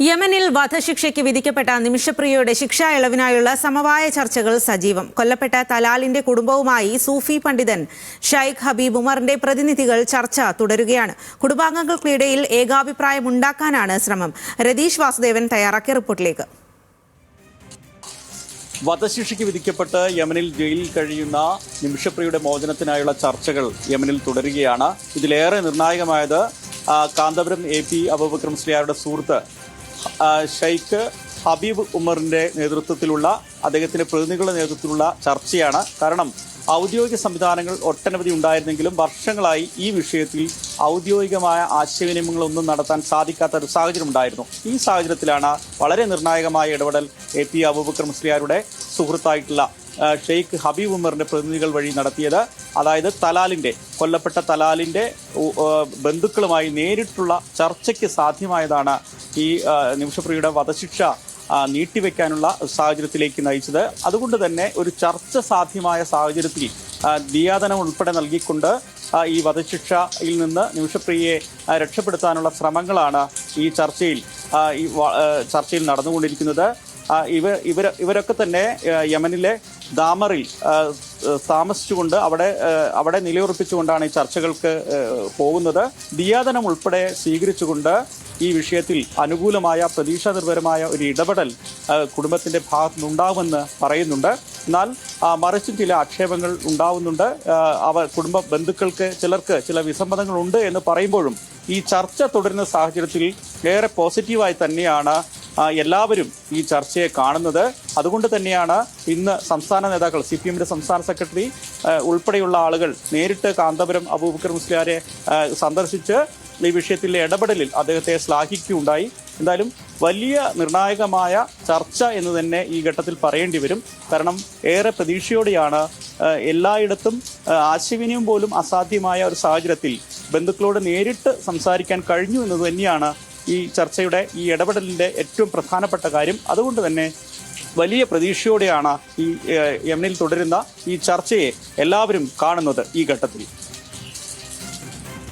യമനിൽ വധശിക്ഷയ്ക്ക് വിധിക്കപ്പെട്ട നിമിഷപ്രിയയുടെ ശിക്ഷാ ഇളവിനായുള്ള സമവായ ചർച്ചകൾ സജീവം. കൊല്ലപ്പെട്ട തലാലിന്റെ കുടുംബവുമായി സൂഫി പണ്ഡിതൻ ഷൈഖ് ഹബീബ് ഉമറിന്റെ പ്രതിനിധികൾ ചർച്ച തുടരുകയാണ്. കുടുംബാംഗങ്ങൾക്കിടയിൽ ഏകാഭിപ്രായമുണ്ടാക്കാനാണ് ശ്രമം. രതീഷ് വാസുദേവൻ തയ്യാറാക്കിയ റിപ്പോർട്ടിലേക്ക്. വധശിക്ഷയ്ക്ക് വിധിക്കപ്പെട്ട് യമനിൽ ജയിലിൽ കഴിയുന്ന നിമിഷപ്രിയയുടെ മോചനത്തിനായുള്ള ചർച്ചകൾ യമനിൽ തുടരുകയാണ്. ഇതിലേറെ നിർണായകമായത് കാന്തപുരം AP അബൂബക്കർ മുസ്ലിയാരുടെ സുഹൃത്ത് ഷൈഖ് ഹബീബ് ഉമറിന്റെ നേതൃത്വത്തിലുള്ള അദ്ദേഹത്തിന്റെ പ്രതിനിധികളുടെ നേതൃത്വത്തിലുള്ള ചർച്ചയാണ്. കാരണം ഔദ്യോഗിക സംവിധാനങ്ങൾ ഒട്ടനവധി ഉണ്ടായിരുന്നെങ്കിലും വർഷങ്ങളായി ഈ വിഷയത്തിൽ ഔദ്യോഗികമായ ആശയവിനിമയങ്ങളൊന്നും നടത്താൻ സാധിക്കാത്ത ഒരു സാഹചര്യം ഉണ്ടായിരുന്നു. ഈ സാഹചര്യത്തിലാണ് വളരെ നിർണായകമായ ഇടപെടൽ AP അബൂബക്കർ മുസ്ലിയാരുടെ സുഹൃത്തായിട്ടുള്ള ഷെയ്ഖ് ഹബീബ് ഉമറിന്റെ പ്രതിനിധികൾ വഴി നടത്തിയത്. അതായത് കൊല്ലപ്പെട്ട തലാലിന്റെ ബന്ധുക്കളുമായി നേരിട്ടുള്ള ചർച്ചയ്ക്ക് സാധ്യമായതാണ് ഈ നിമിഷപ്രിയയുടെ വധശിക്ഷ നീട്ടിവെക്കാനുള്ള സാഹചര്യത്തിലേക്ക് നയിച്ചത്. അതുകൊണ്ട് തന്നെ ഒരു ചർച്ച സാധ്യമായ സാഹചര്യത്തിൽ ദിയാദനം ഉൾപ്പെടെ നൽകിക്കൊണ്ട് ഈ വധശിക്ഷയിൽ നിന്ന് നിമിഷപ്രിയയെ രക്ഷപ്പെടുത്താനുള്ള ശ്രമങ്ങളാണ് ഈ ചർച്ചയിൽ നടന്നുകൊണ്ടിരിക്കുന്നത്. ഇവരൊക്കെ തന്നെ യമനിലെ ദാമറിൽ താമസിച്ചുകൊണ്ട് അവിടെ നിലയുറപ്പിച്ചുകൊണ്ടാണ് ഈ ചർച്ചകൾക്ക് പോകുന്നത്. ദിയാദനം ഉൾപ്പെടെ സ്വീകരിച്ചുകൊണ്ട് ഈ വിഷയത്തിൽ അനുകൂലമായ പ്രതീക്ഷാനിർഭരമായ ഒരു ഇടപെടൽ കുടുംബത്തിന്റെ ഭാഗത്തുനിന്നുണ്ടാവുമെന്ന് പറയുന്നുണ്ട്. എന്നാൽ മറിച്ചും ചില ആക്ഷേപങ്ങൾ ഉണ്ടാവുന്നുണ്ട്. കുടുംബ ബന്ധുക്കൾക്ക് ചിലർക്ക് ചില വിസമ്മതങ്ങളുണ്ട് എന്ന് പറയുമ്പോഴും ഈ ചർച്ച തുടരുന്ന സാഹചര്യത്തിൽ ഏറെ പോസിറ്റീവായി തന്നെയാണ് എല്ലാവരും ഈ ചർച്ചയെ കാണുന്നത്. അതുകൊണ്ട് തന്നെയാണ് ഇന്ന് സംസ്ഥാന നേതാക്കൾ CPMന്റെ സംസ്ഥാന സെക്രട്ടറി ഉൾപ്പെടെയുള്ള ആളുകൾ നേരിട്ട് കാന്തപുരം അബൂബക്കർ മുസ്ലിയാരെ സന്ദർശിച്ച് ഈ വിഷയത്തിലെ ഇടപെടലിൽ അദ്ദേഹത്തെ ശ്ലാഘിക്കുകയുണ്ടായി. എന്തായാലും വലിയ നിർണായകമായ ചർച്ച എന്ന് തന്നെ ഈ ഘട്ടത്തിൽ പറയേണ്ടി വരും. കാരണം ഏറെ പ്രതീക്ഷയോടെയാണ് എല്ലായിടത്തും ആശയവിനിമയം പോലും അസാധ്യമായ ഒരു സാഹചര്യത്തിൽ ബന്ധുക്കളോട് നേരിട്ട് സംസാരിക്കാൻ കഴിഞ്ഞു എന്ന് തന്നെയാണ് ഈ ചർച്ചയുടെ ഈ ഇടപെടലിൻ്റെ ഏറ്റവും പ്രധാനപ്പെട്ട കാര്യം. അതുകൊണ്ട് തന്നെ വലിയ പ്രതീക്ഷയോടെയാണ് ഈ യമനിൽ തുടരുന്ന ഈ ചർച്ചയെ എല്ലാവരും കാണുന്നത് ഈ ഘട്ടത്തിൽ.